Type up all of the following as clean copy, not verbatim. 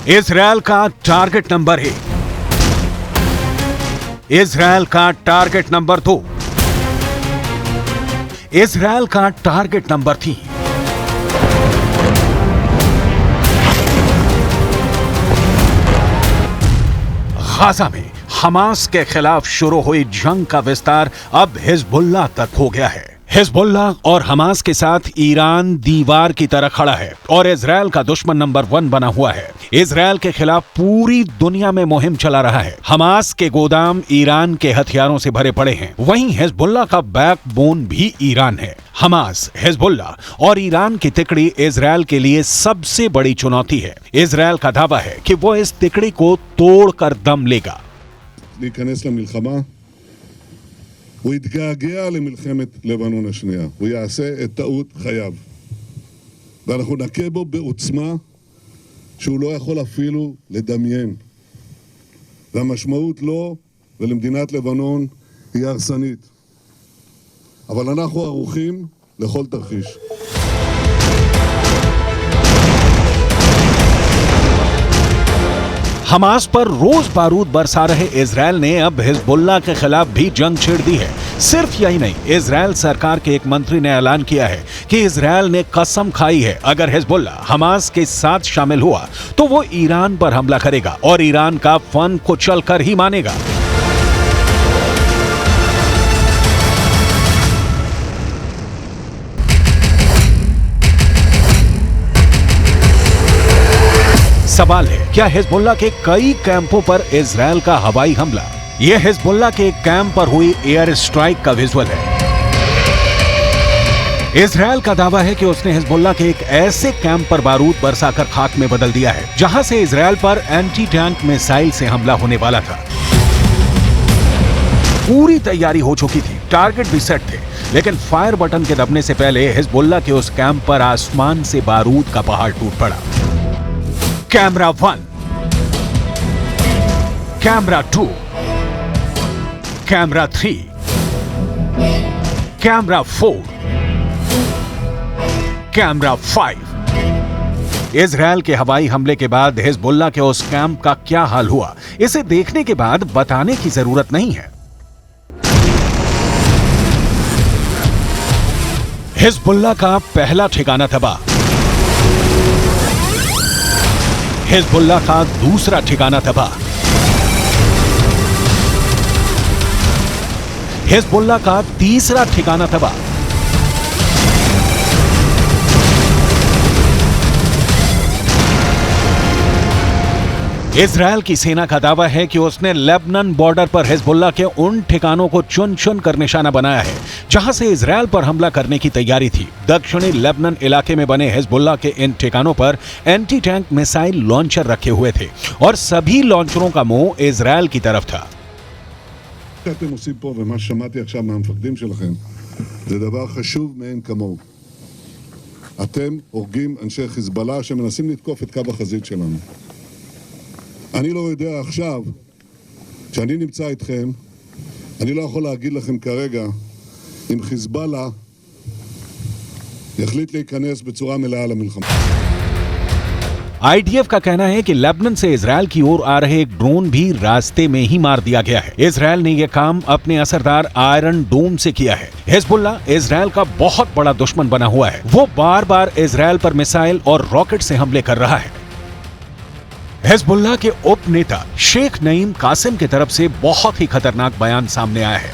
Israel का target number 1, Israel का target number 2, Israel का टारगेट नंबर 3। गाजा में हमास के खिलाफ शुरू हुई जंग का विस्तार अब हिजबुल्लाह तक हो गया है। हिजबुल्लाह और हमास के साथ ईरान दीवार की तरह खड़ा है और इजरायल का दुश्मन नंबर 1 बना हुआ है। इजरायल के खिलाफ पूरी दुनिया में मुहिम चला रहा है। हमास के गोदाम ईरान के हथियारों से भरे पड़े हैं। वहीं हिजबुल्लाह का बैकबोन भी ईरान है। हमास, हिजबुल्लाह और ईरान की तिकड़ी इजरायल के लिए सबसे बड़ी चुनौती है। इजरायल का दावा है कि वो इस तिकड़ी को तोड़कर दम लेगा। הוא יתגעגע למלחמת לבנון השנייה, הוא יעשה את טעות חייו, ואנחנו נכה בו בעוצמה שהוא לא יכול אפילו לדמיין, והמשמעות לו ולמדינת לבנון היא הרסנית, אבל אנחנו ערוכים לכל תרחיש. हमास पर रोज बारूद बरसा रहे इजरायल ने अब हिजबुल्लाह के खिलाफ भी जंग छेड़ दी है। सिर्फ यही नहीं, इजरायल सरकार के एक मंत्री ने ऐलान किया है कि इजरायल ने कसम खाई है अगर हिजबुल्लाह हमास के साथ शामिल हुआ तो वो ईरान पर हमला करेगा और ईरान का फन कुचल कर ही मानेगा। सवाल है, क्या हिजबुल्लाह के कई कैंपों पर इजरायल का हवाई हमला? यह हिजबुल्लाह के एक कैंप पर हुई एयर स्ट्राइक का विजुअल है। इजरायल का दावा है कि उसने हिजबुल्लाह के एक ऐसे कैंप पर बारूद बरसाकर खाक में बदल दिया है जहां से इजरायल पर एंटी टैंक मिसाइल से हमला होने वाला था। पूरी तैयारी हो चुकी थी, टारगेट भी सेट थे, लेकिन फायर बटन के दबने से पहले हिजबुल्लाह के उस कैंप पर आसमान से बारूद का पहाड़ टूट पड़ा। Camera 1, camera 2, camera 3, camera 4, camera 5। Israel के हवाई हमले के बाद हिजबुल्लाह के उस कैंप का क्या हाल हुआ, इसे देखने के बाद बताने की जरूरत नहीं है। हिजबुल्लाह का पहला ठिकाना तबाह, हिजबुल्लाह का दूसरा ठिकाना तबाह, हिजबुल्लाह का तीसरा ठिकाना तबाह, इजरायल की सेना का दावा है कि उसने लेबनान बॉर्डर पर हिजबुल्लाह के उन ठिकानों को चुन चुन कर निशाना बनाया है जहां से इजरायल पर हमला करने की तैयारी थी। दक्षिणी लेबनान इलाके में बने हिजबुल्लाह के इन ठिकानों पर एंटी टैंक मिसाइल लॉन्चर रखे हुए थे और सभी लॉन्चरों का मुंह इजरायल की तरफ था। אתם עושים פה ומה ששמעתי עכשיו מהמפקדים שלכם זה דבר חשוב מאין כמוהו. אתם הורגים אנשי חיזבאללה שמנסים לתקוף את קו החזית שלנו. אני לא יודע עכשיו, כשאני נמצא איתכם, אני לא יכול להגיד לכם כרגע אם חיזבאללה יחליט להיכנס בצורה מלאה למלחמה. आईडीएफ का कहना है कि लेबनान से इजरायल की ओर आ रहे एक ड्रोन भी रास्ते में ही मार दिया गया है। इजरायल ने यह काम अपने असरदार आयरन डोम से किया है। हिजबुल्लाह इजरायल का बहुत बड़ा दुश्मन बना हुआ है। वो बार बार इजरायल पर मिसाइल और रॉकेट से हमले कर रहा है। हिजबुल्लाह के उप नेता शेख नईम कासिम की तरफ से बहुत ही खतरनाक बयान सामने आया है।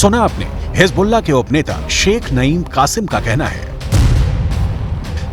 सुना आपने, हिजबुल्लाह के उपनेता शेख नईम कासिम का कहना है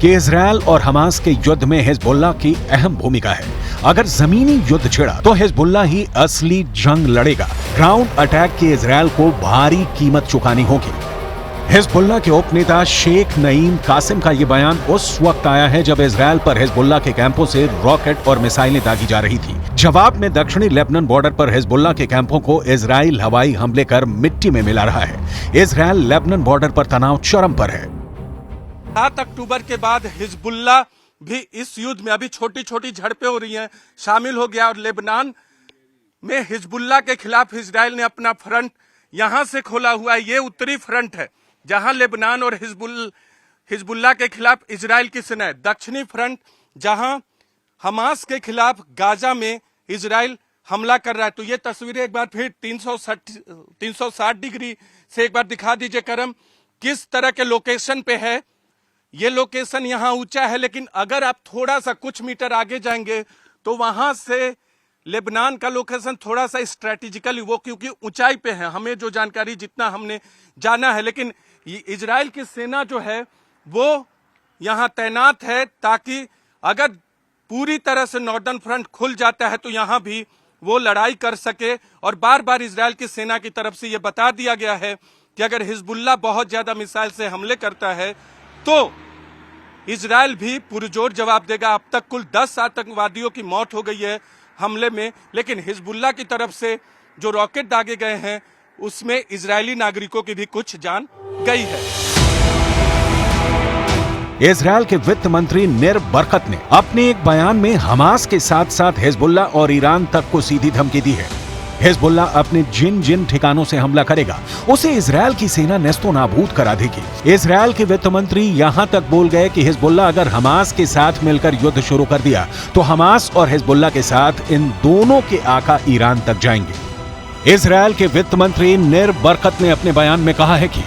कि इजरायल और हमास के युद्ध में हिजबुल्लाह की अहम भूमिका है। अगर जमीनी युद्ध छिड़ा तो हिजबुल्लाह ही असली जंग लड़ेगा। ग्राउंड अटैक की इजरायल को भारी कीमत चुकानी होगी। हिजबुल्ला के उपनेता शेख नईम कासिम का ये बयान उस वक्त आया है जब इजरायल पर हिजबुल्ला के कैंपों से रॉकेट और मिसाइलें दागी जा रही थी। जवाब में दक्षिणी लेबनान बॉर्डर पर हिजबुल्ला के कैंपों को इजराइल हवाई हमले कर मिट्टी में मिला रहा है। इजरायल लेबनान बॉर्डर पर तनाव चरम पर है। 7 अक्टूबर के बाद हिजबुल्ला भी इस युद्ध में अभी छोटी छोटी झड़पें हो रही हैं, शामिल हो गया और लेबनान में हिजबुल्ला के खिलाफ इजराइल ने अपना फ्रंट यहां से खोला हुआ है। ये उत्तरी फ्रंट है जहां लेबनान और हिजबुल्ला के खिलाफ इजराइल की सेना है। दक्षिणी फ्रंट जहां हमास के खिलाफ गाजा में इजराइल हमला कर रहा है। तो ये तस्वीरें एक बार फिर 360 डिग्री से एक बार दिखा दीजिए करम, किस तरह के लोकेशन पे है। ये लोकेशन यहाँ ऊंचा है, लेकिन अगर आप थोड़ा सा कुछ मीटर आगे जाएंगे तो वहां से लेबनान का लोकेशन थोड़ा सा स्ट्रेटेजिकली, वो क्योंकि ऊंचाई पे है, हमें जो जानकारी जितना हमने जाना है, लेकिन इजराइल की सेना जो है वो यहाँ तैनात है ताकि अगर पूरी तरह से नॉर्दर्न फ्रंट खुल जाता है तो यहाँ भी वो लड़ाई कर सके। और बार बार इजराइल की सेना की तरफ से ये बता दिया गया है कि अगर हिजबुल्ला बहुत ज्यादा मिसाइल से हमले करता है तो इजराइल भी पुरजोर जवाब देगा। अब तक कुल 10 आतंकवादियों की मौत हो गई है हमले में, लेकिन हिजबुल्ला की तरफ से जो रॉकेट दागे गए हैं उसमें इजरायली नागरिकों की भी कुछ जान गई है। इजरायल के वित्त मंत्री निर बरकत ने अपने एक बयान में हमास के साथ साथ हिजबुल्ला और ईरान तक को सीधी धमकी दी है। हिजबुल्ला अपने जिन जिन ठिकानों से हमला करेगा उसे इजरायल की सेना नेस्तो नाबूद करा देगी। इजरायल के वित्त मंत्री यहां तक बोल गए कि हिजबुल्ला अगर हमास के साथ मिलकर युद्ध शुरू कर दिया तो हमास और हिजबुल्ला के साथ इन दोनों के आका ईरान तक जाएंगे। इजरायल के वित्त मंत्री निर बरकत ने अपने बयान में कहा है कि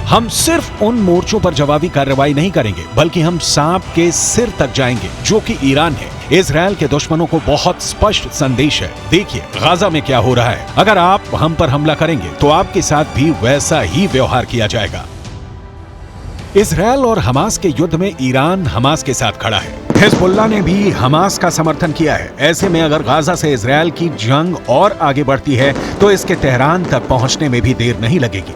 हम सिर्फ उन मोर्चों पर जवाबी कार्रवाई नहीं करेंगे बल्कि हम सांप के सिर तक जाएंगे जो कि ईरान है। इजरायल के दुश्मनों को बहुत स्पष्ट संदेश है, देखिए गाजा में क्या हो रहा है, अगर आप हम पर हमला करेंगे तो आपके साथ भी वैसा ही व्यवहार किया जाएगा। इजरायल और हमास के युद्ध में ईरान हमास के साथ खड़ा है। हिजबुल्ला ने भी हमास का समर्थन किया है। ऐसे में अगर गाजा से इजरायल की जंग और आगे बढ़ती है तो इसके तेहरान तक पहुंचने में भी देर नहीं लगेगी।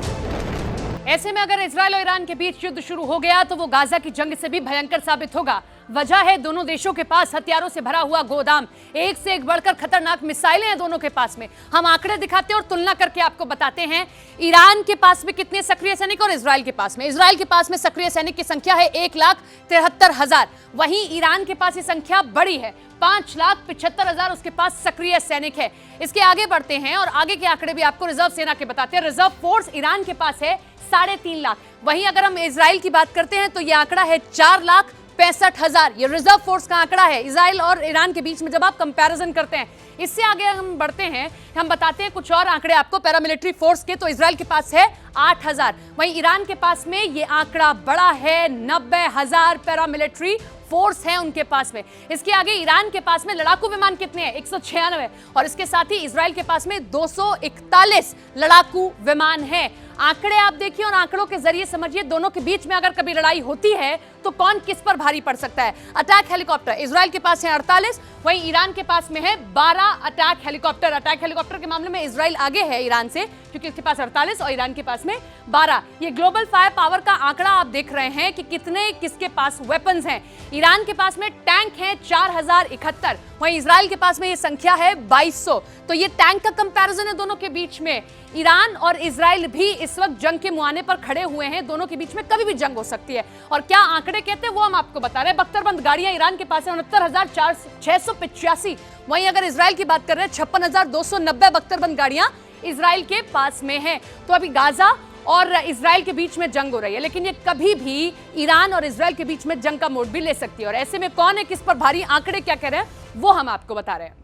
ऐसे में अगर इजरायल और ईरान के बीच युद्ध शुरू हो गया तो वो गाजा की जंग से भी भयंकर साबित होगा। वजह है दोनों देशों के पास हथियारों से भरा हुआ गोदाम, एक से एक बढ़कर खतरनाक मिसाइलें हैं दोनों के पास में। हम आंकड़े दिखाते हैं और तुलना करके आपको बताते हैं ईरान के पास में कितने सक्रिय सैनिक और इजरायल के पास में। इजरायल के पास में सक्रिय सैनिक की संख्या है 1,73,000, वहीं ईरान के पास ये संख्या बड़ी है, 5,75,000 उसके पास सक्रिय सैनिक है। इसके आगे बढ़ते हैं और आगे के आंकड़े भी आपको रिजर्व सेना के बताते हैं। रिजर्व फोर्स ईरान के पास है 3.5 लाख। वहीं अगर हम इजराइल की बात करते हैं तो यह आंकड़ा है 4,65,000। ये रिजर्व फोर्स का आंकड़ा है इजराइल और ईरान के बीच में जब आप कंपैरिजन करते हैं। इससे आगे हम बढ़ते हैं, हम बताते हैं कुछ और आंकड़े आपको पैरामिलिट्री फोर्स के। तो इजराइल के पास है 8,000, वहीं ईरान के पास में ये आंकड़ा बड़ा है, 90,000 पैरामिलिट्री फोर्स है उनके पास में। इसके आगे ईरान के पास में लड़ाकू विमान कितने हैं? 196, और इसके साथ ही इजराइल के पास में 241 लड़ाकू विमान है। आंकड़े आप देखिए और आंकड़ों के जरिए समझिए दोनों के बीच में अगर कभी लड़ाई होती है तो कौन किस पर भारी पड़ सकता है। अटैक हेलीकॉप्टर इजराइल के पास है 48, वहीं ईरान के पास में है 12 अटैक हेलीकॉप्टर। अटैक हेलीकॉप्टर के मामले में इजराइल आगे है ईरान से, क्योंकि उसके पास 48 और ईरान के पास में 12। ये ग्लोबल फायर पावर का आंकड़ा आप देख रहे हैं कि कितने किसके पास वेपन्स हैं। ईरान के पास में टैंक हैं 4,071, वहीं इजराइल के पास में ये संख्या है 2,200। तो ये टैंक का कंपैरिजन है दोनों के बीच में। ईरान और इजराइल भी इस वक्त जंग के मुहाने पर खड़े हुए हैं, दोनों के बीच में कभी भी जंग हो सकती है। और क्या आंकड़े कहते हैं वो हम आपको बता रहे हैं। बख्तरबंद गाड़ियां ईरान के पास है 69,685, वहीं अगर इजराइल की बात कर रहे हैं 56,290 बख्तरबंद गाड़ियां इजराइल के पास में है। तो अभी गाजा और इजराइल के बीच में जंग हो रही है, लेकिन ये कभी भी ईरान और इजराइल के बीच में जंग का मोड़ भी ले सकती है। और ऐसे में कौन है किस पर भारी, आंकड़े क्या कह रहे हैं वो हम आपको बता रहे हैं।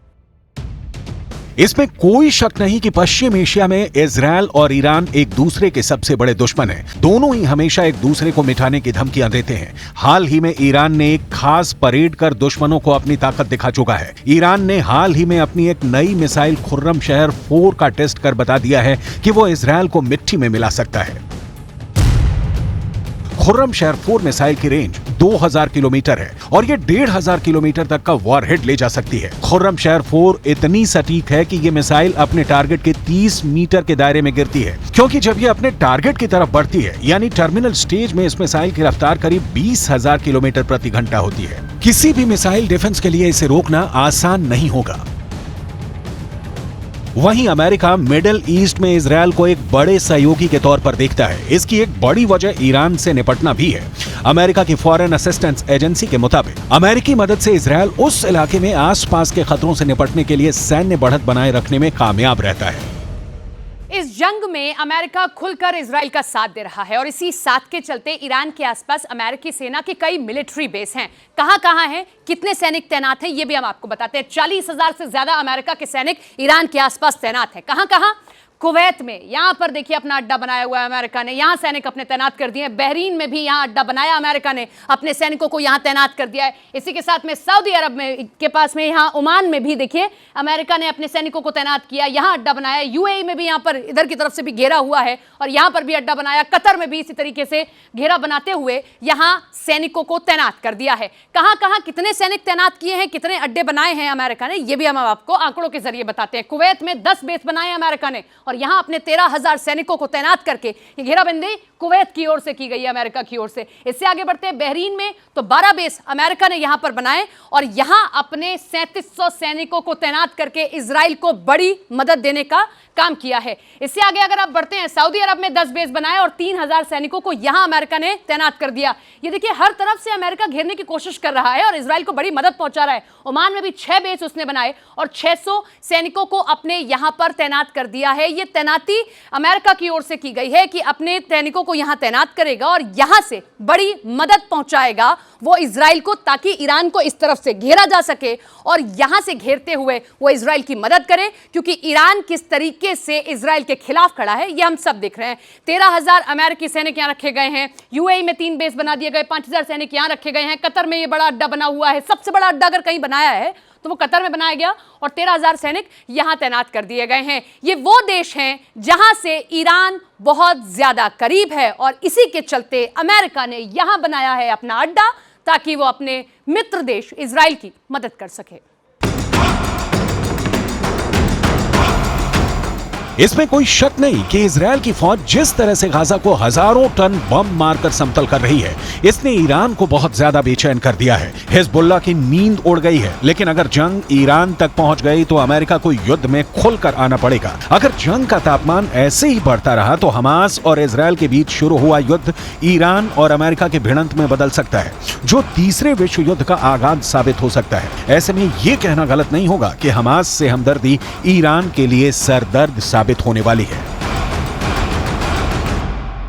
इसमें कोई शक नहीं कि पश्चिम एशिया में इजरायल और ईरान एक दूसरे के सबसे बड़े दुश्मन हैं। दोनों ही हमेशा एक दूसरे को मिटाने की धमकियां देते हैं। हाल ही में ईरान ने एक खास परेड कर दुश्मनों को अपनी ताकत दिखा चुका है। ईरान ने हाल ही में अपनी एक नई मिसाइल खुर्रमशहर 4 का टेस्ट कर बता दिया है कि वो इजरायल को मिट्टी में मिला सकता है। खुर्रमशहर 4 मिसाइल की रेंज 2000 किलोमीटर है और ये 1500 किलोमीटर तक का वॉरहेड ले जा सकती है। खुर्रमशहर 4 इतनी सटीक है कि ये मिसाइल अपने टारगेट के 30 मीटर के दायरे में गिरती है, क्योंकि जब ये अपने टारगेट की तरफ बढ़ती है यानी टर्मिनल स्टेज में इस मिसाइल की रफ्तार करीब 20,000 किलोमीटर प्रति घंटा होती है। किसी भी मिसाइल डिफेंस के लिए इसे रोकना आसान नहीं होगा। वहीं अमेरिका मिडिल ईस्ट में इजरायल को एक बड़े सहयोगी के तौर पर देखता है। इसकी एक बड़ी वजह ईरान से निपटना भी है। अमेरिका की फॉरेन असिस्टेंस एजेंसी के मुताबिक अमेरिकी मदद से इजरायल उस इलाके में आसपास के खतरों से निपटने के लिए सैन्य बढ़त बनाए रखने में कामयाब रहता है। इस जंग में अमेरिका खुलकर इजराइल का साथ दे रहा है और इसी साथ के चलते ईरान के आसपास अमेरिकी सेना के कई मिलिट्री बेस हैं। कहां हैं, कितने सैनिक तैनात हैं, ये भी हम आपको बताते हैं। 40,000 से ज्यादा अमेरिका के सैनिक ईरान के आसपास तैनात हैं। कहां? कुवैत में, यहां पर देखिए अपना अड्डा बनाया हुआ है अमेरिका ने, यहां सैनिक अपने तैनात कर दिए हैं। बहरीन में भी यहां अड्डा बनाया अमेरिका ने, अपने सैनिकों को यहां तैनात कर दिया है। इसी के साथ में सऊदी अरब में के पास में यहां ओमान में भी देखिए अमेरिका ने अपने सैनिकों को तैनात किया, यहां अड्डा बनाया। यूएई में भी यहां पर इधर की तरफ से भी घेरा हुआ है और यहां पर भी अड्डा बनाया। कतर में भी इसी तरीके से घेरा बनाते हुए यहां सैनिकों को तैनात कर दिया है। कहां कितने सैनिक तैनात किए हैं, कितने अड्डे बनाए हैं अमेरिका ने, यह भी हम आपको आंकड़ों के जरिए बताते हैं। कुवैत में 10 बेस बनाए अमेरिका ने और यहां अपने 13,000 सैनिकों को तैनात करके ये घेराबंदी कुवैत की ओर से की गई है, अमेरिका की ओर से। इससे आगे बढ़ते हैं बहरीन में, तो 12 बेस अमेरिका ने यहां पर बनाए और यहां अपने 3700 सैनिकों को तैनात करके इजराइल को बड़ी मदद देने का काम किया है। इससे आगे अगर आप बढ़ते हैं, सऊदी अरब में 10 बेस बनाए और 3,000 सैनिकों को यहां अमेरिका ने तैनात कर दिया। ये देखिए हर तरफ से अमेरिका घेरने की कोशिश कर रहा है और इजराइल को बड़ी मदद पहुंचा रहा है। ओमान में भी 6 बेस उसने बनाए और 600 सैनिकों को अपने यहां पर तैनात कर दिया है। ये तैनाती अमेरिका की ओर से की गई है कि अपने सैनिकों को यहां तैनात करेगा और यहां से बड़ी मदद पहुंचाएगा वो इजराइल को, ताकि ईरान को इस तरफ से घेरा जा सके और यहां से घेरते हुए वो इजराइल की मदद करे, क्योंकि ईरान किस तरीके से इजराइल के खिलाफ खड़ा है ये हम सब देख रहे हैं। 13,000 अमेरिकी सैनिक यहां रखे गए हैं। यूएई में 3 बेस बना दिए गए, 5,000 सैनिक यहां रखे गए हैं। कतर में ये बड़ा अड्डा बना हुआ है, सबसे बड़ा अड्डा अगर कहीं बनाया है तो वो कतर में बनाया गया और 13,000 सैनिक यहां तैनात कर दिए गए हैं। ये वो देश हैं जहां से ईरान बहुत ज्यादा करीब है और इसी के चलते अमेरिका ने यहां बनाया है अपना अड्डा, ताकि वो अपने मित्र देश इजराइल की मदद कर सके। इसमें कोई शक नहीं कि इजरायल की फौज जिस तरह से गाजा को हजारों टन बम मारकर समतल कर रही है, इसने ईरान को बहुत ज्यादा बेचैन कर दिया है। हिजबुल्लाह की नींद उड़ गई है। लेकिन अगर जंग ईरान तक पहुंच गई तो अमेरिका को युद्ध में खुलकर आना पड़ेगा। अगर जंग का तापमान ऐसे ही बढ़ता रहा तो हमास और इजरायल के बीच शुरू हुआ युद्ध ईरान और अमेरिका के भिड़ंत में बदल सकता है, जो तीसरे विश्व युद्ध का आगाज साबित हो सकता है। ऐसे में यह कहना गलत नहीं होगा कि हमास से हमदर्दी ईरान के लिए सरदर्द साबित होने वाली है।